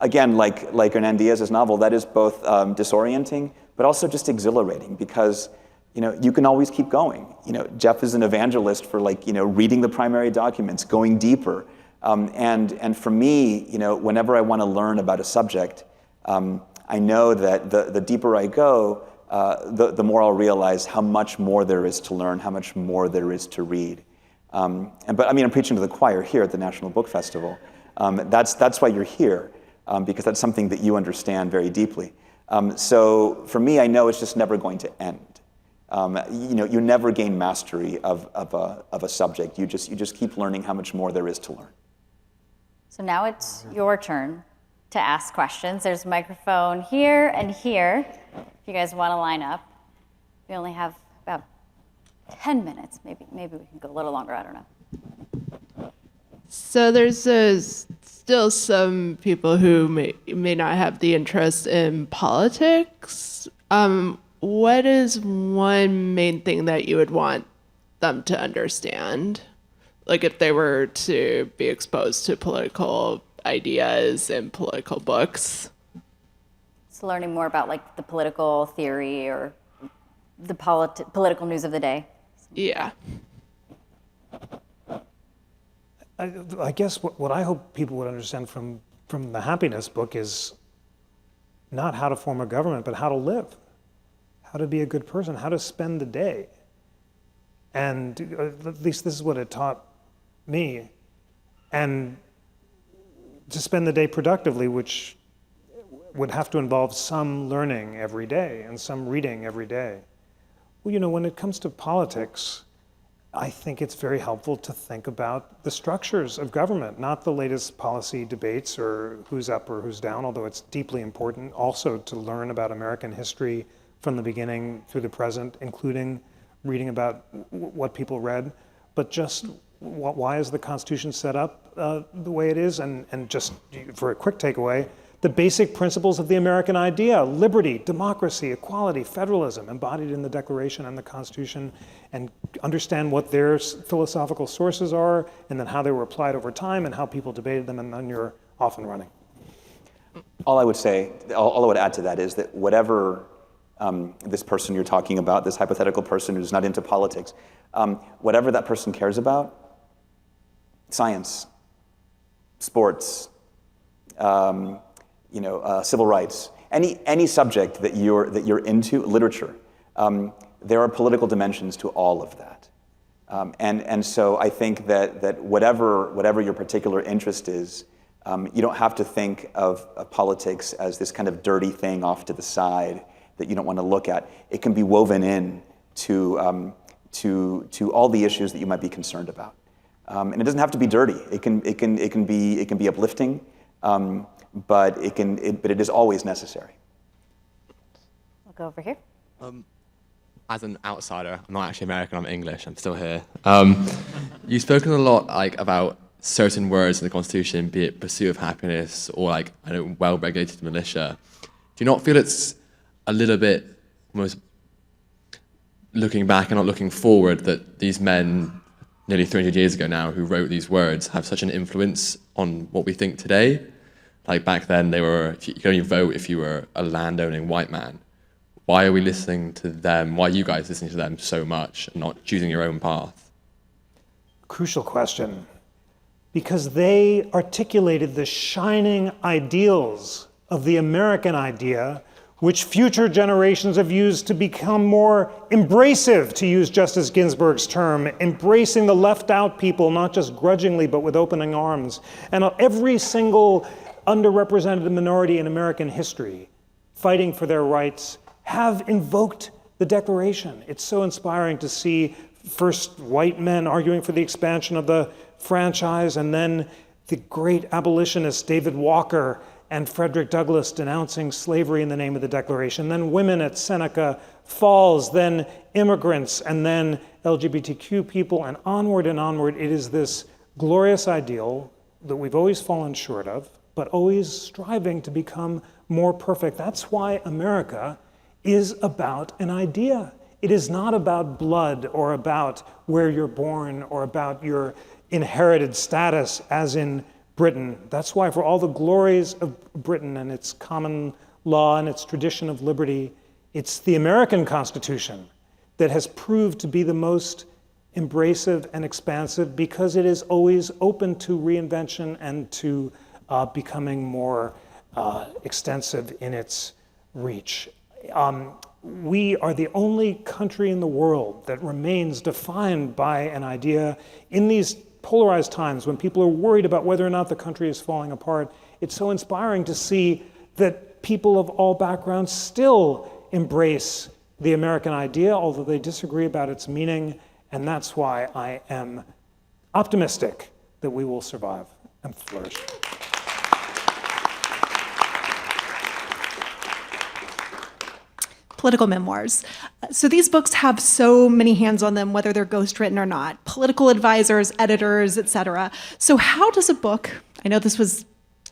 again, like Hernan Diaz's novel, that is both disorienting, but also just exhilarating, because you can always keep going. Jeff is an evangelist for reading the primary documents, going deeper. And for me, whenever I want to learn about a subject, I know that the deeper I go, the more I'll realize how much more there is to learn, how much more there is to read. I'm preaching to the choir here at the National Book Festival. That's why you're here, because that's something that you understand very deeply. So for me, I know it's just never going to end. You never gain mastery of a subject. You just keep learning how much more there is to learn. So now it's your turn to ask questions. There's a microphone here and here, if you guys want to line up. We only have about 10 minutes. Maybe we can go a little longer, I don't know. So there's still some people who may not have the interest in politics. What is one main thing that you would want them to understand? Like if they were to be exposed to political ideas and political books? It's learning more about the political theory or the political news of the day. Yeah. I guess what I hope people would understand from the Happiness book is not how to form a government, but how to live, how to be a good person, how to spend the day. And at least this is what it taught me, and to spend the day productively, which would have to involve some learning every day and some reading every day. Well, when it comes to politics, I think it's very helpful to think about the structures of government, not the latest policy debates or who's up or who's down, although it's deeply important also to learn about American history from the beginning through the present, including reading about what people read, but just why is the Constitution set up the way it is? And just for a quick takeaway, the basic principles of the American idea: liberty, democracy, equality, federalism, embodied in the Declaration and the Constitution, and understand what their philosophical sources are, and then how they were applied over time, and how people debated them, and then you're off and running. All I would add to that is that whatever this person you're talking about, this hypothetical person who's not into politics, whatever that person cares about, science, sports, civil rights, any subject that you're into, literature, there are political dimensions to all of that, and so I think that whatever your particular interest is, you don't have to think of politics as this kind of dirty thing off to the side that you don't want to look at. It can be woven in to all the issues that you might be concerned about, and it doesn't have to be dirty. It can be uplifting. But it is always necessary. We'll go over here. As an outsider, I'm not actually American, I'm English, I'm still here. You've spoken a lot about certain words in the Constitution, be it pursuit of happiness or well-regulated militia. Do you not feel it's a little bit almost looking back and not looking forward that these men nearly 300 years ago now who wrote these words have such an influence on what we think today? Like back then, you could only vote if you were a landowning white man. Why are we listening to them? Why are you guys listening to them so much and not choosing your own path? Crucial question. Because they articulated the shining ideals of the American idea, which future generations have used to become more embracive, to use Justice Ginsburg's term, embracing the left out people, not just grudgingly, but with opening arms. And every single underrepresented minority in American history fighting for their rights have invoked the Declaration. It's so inspiring to see first white men arguing for the expansion of the franchise, and then the great abolitionists David Walker and Frederick Douglass denouncing slavery in the name of the Declaration, then women at Seneca Falls, then immigrants, and then LGBTQ people, and onward and onward. It is this glorious ideal that we've always fallen short of, but always striving to become more perfect. That's why America is about an idea. It is not about blood or about where you're born or about your inherited status as in Britain. That's why for all the glories of Britain and its common law and its tradition of liberty, it's the American Constitution that has proved to be the most embracive and expansive because it is always open to reinvention and to becoming more extensive in its reach. We are the only country in the world that remains defined by an idea in these polarized times when people are worried about whether or not the country is falling apart. It's so inspiring to see that people of all backgrounds still embrace the American idea, although they disagree about its meaning, and that's why I am optimistic that we will survive and flourish. Political memoirs. So these books have so many hands on them, whether they're ghostwritten or not, political advisors, editors, etc. So how does a book, I know this was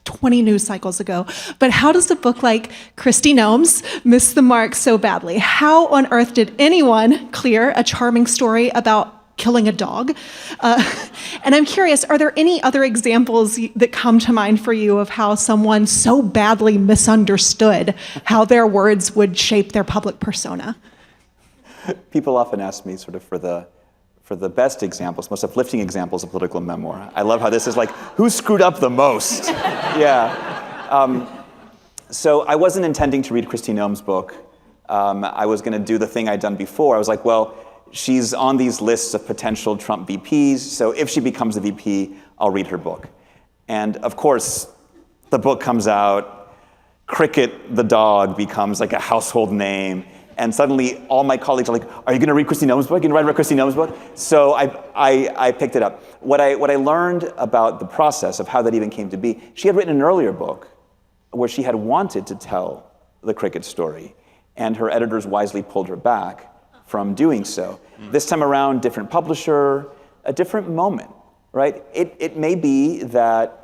20 news cycles ago, but how does a book like Kristi Noem's miss the mark so badly? How on earth did anyone clear a charming story about killing a dog? And I'm curious, are there any other examples that come to mind for you of how someone so badly misunderstood how their words would shape their public persona? People often ask me sort of for the best examples, most uplifting examples of political memoir. I love how this is like, who screwed up the most? Yeah. So I wasn't intending to read Kristi Noem's book. I was going to do the thing I'd done before. I was like, well, she's on these lists of potential Trump VPs, so if she becomes a VP, I'll read her book. And of course, the book comes out, Cricket the dog becomes like a household name, and suddenly all my colleagues are like, are you gonna read Kristi Noem's book? Are you gonna write about Kristi Noem's book? So I picked it up. What I learned about the process of how that even came to be, she had written an earlier book where she had wanted to tell the Cricket story, and her editors wisely pulled her back from doing so. This time around, different publisher, a different moment, right? It may be that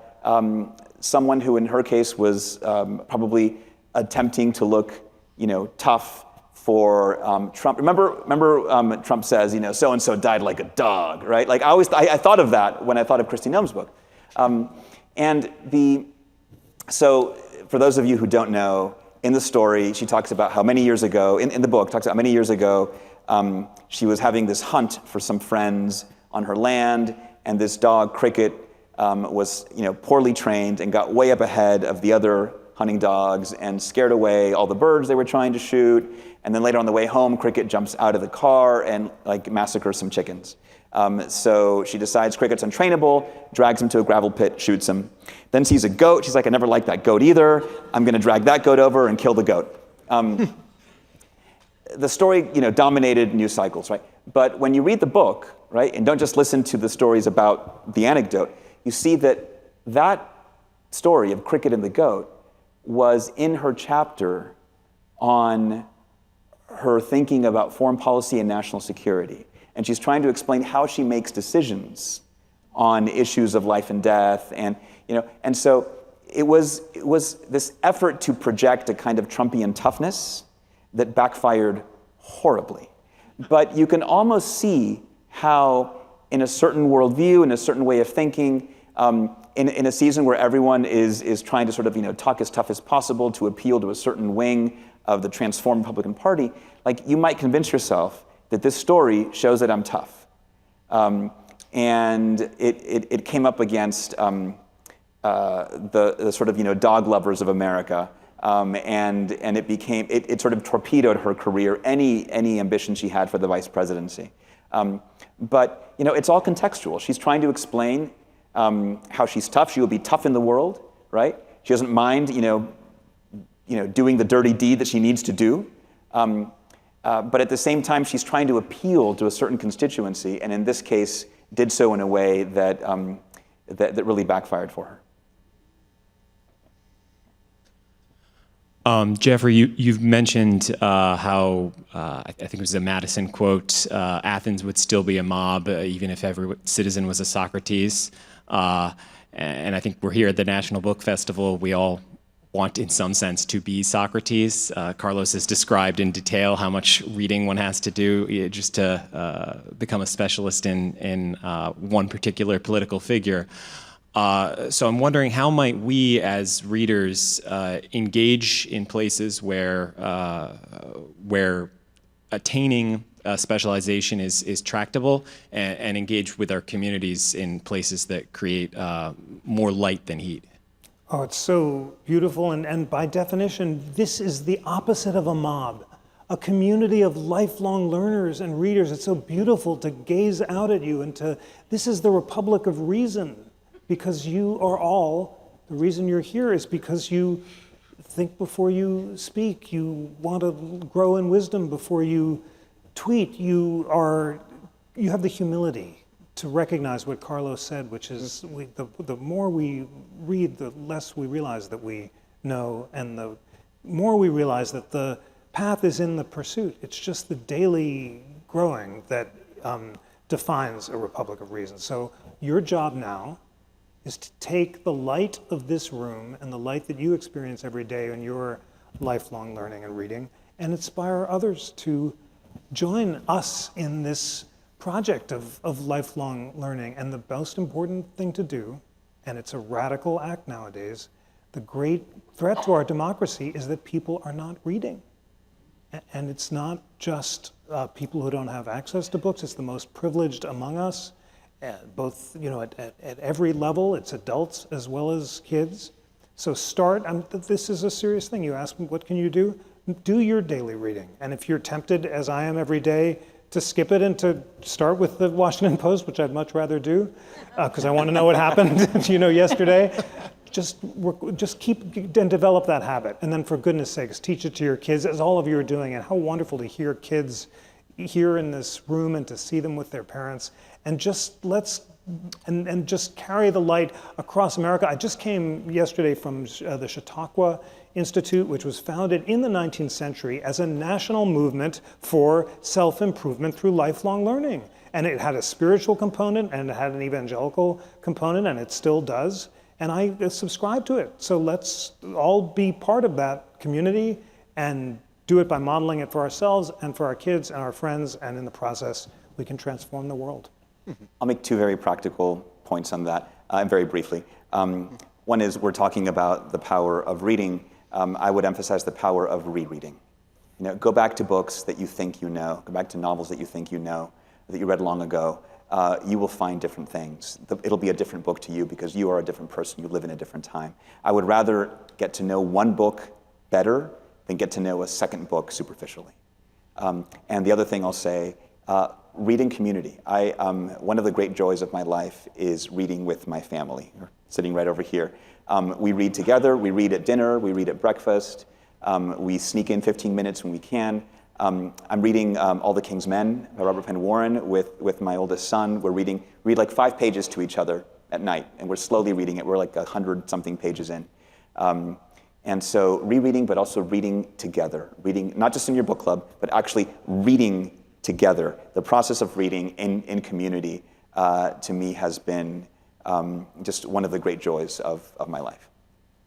someone who in her case was probably attempting to look, tough for Trump. Remember Trump says, so-and-so died like a dog, right? Like I thought of that when I thought of Kristi Noem's book. So for those of you who don't know, in the story, she talks about how many years ago, in the book, talks about many years ago, she was having this hunt for some friends on her land, and this dog, Cricket, was poorly trained and got way up ahead of the other hunting dogs and scared away all the birds they were trying to shoot. And then later on the way home, Cricket jumps out of the car and massacres some chickens. So she decides Cricket's untrainable, drags him to a gravel pit, shoots him. Then sees a goat. She's like, I never liked that goat either. I'm going to drag that goat over and kill the goat. The story, dominated news cycles, right? But when you read the book, right, and don't just listen to the stories about the anecdote, you see that story of Cricket and the goat was in her chapter on her thinking about foreign policy and national security. And she's trying to explain how she makes decisions on issues of life and death. And so it was this effort to project a kind of Trumpian toughness that backfired horribly. But you can almost see how in a certain worldview, in a certain way of thinking, in a season where everyone is trying to sort of talk as tough as possible to appeal to a certain wing of the transformed Republican Party, like you might convince yourself that this story shows that I'm tough. And it came up against the sort of dog lovers of America, and it sort of torpedoed her career, any ambition she had for the vice presidency. But it's all contextual. She's trying to explain how she's tough. She will be tough in the world, right? She doesn't mind doing the dirty deed that she needs to do. But at the same time, she's trying to appeal to a certain constituency, and in this case, did so in a way that really backfired for her. Jeffrey, you've mentioned how, I think it was a Madison quote, Athens would still be a mob even if every citizen was a Socrates. And I think we're here at the National Book Festival. We all want, in some sense, to be Socrates. Carlos has described in detail how much reading one has to do just to become a specialist in one particular political figure. So I'm wondering, how might we as readers engage in places where attaining specialization is tractable, and engage with our communities in places that create more light than heat? Oh, it's so beautiful, and by definition, this is the opposite of a mob, a community of lifelong learners and readers. It's so beautiful to gaze out at you this is the Republic of Reason, because you are all, the reason you're here is because you think before you speak, you want to grow in wisdom before you tweet, you have the humility to recognize what Carlos said, which is the more we read, the less we realize that we know, and the more we realize that the path is in the pursuit. It's just the daily growing that defines a Republic of Reason. So your job now is to take the light of this room and the light that you experience every day in your lifelong learning and reading, and inspire others to join us in this project of lifelong learning. And the most important thing to do, and it's a radical act nowadays, the great threat to our democracy is that people are not reading. And it's not just people who don't have access to books, it's the most privileged among us, both at every level. It's adults as well as kids. So this is a serious thing. You ask me, what can you do? Do your daily reading. And if you're tempted, as I am every day, to skip it and to start with the Washington Post, which I'd much rather do, because I want to know what happened, yesterday. Just keep and develop that habit. And then for goodness sakes, teach it to your kids, as all of you are doing. And how wonderful to hear kids here in this room and to see them with their parents. And just just carry the light across America. I just came yesterday from the Chautauqua Institute, which was founded in the 19th century as a national movement for self-improvement through lifelong learning. And it had a spiritual component and it had an evangelical component, and it still does. And I subscribe to it. So let's all be part of that community and do it by modeling it for ourselves and for our kids and our friends, and in the process, we can transform the world. I'll make two very practical points on that, very briefly. One is we're talking about the power of reading. I would emphasize the power of rereading. Go back to books that you think you know. Go back to novels that you think you know, that you read long ago. You will find different things. It'll be a different book to you because you are a different person. You live in a different time. I would rather get to know one book better than get to know a second book superficially. And the other thing I'll say, reading community. One of the great joys of my life is reading with my family, sitting right over here. We read together, we read at dinner, we read at breakfast, we sneak in 15 minutes when we can. I'm reading All the King's Men by Robert Penn Warren with my oldest son. We read like 5 pages to each other at night, and we're slowly reading it. We're like 100-something pages in. And so rereading, but also reading together. Reading, not just in your book club, but actually reading together. The process of reading in community, to me, has been just one of the great joys of my life.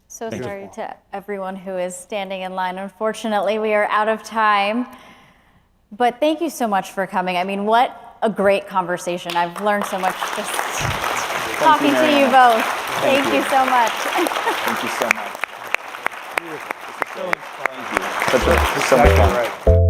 So sorry to everyone who is standing in line. Unfortunately, we are out of time. But thank you so much for coming. I mean, what a great conversation. I've learned so much just talking to you both. Thank you so much. Thank you so much. Thank you. So much fun.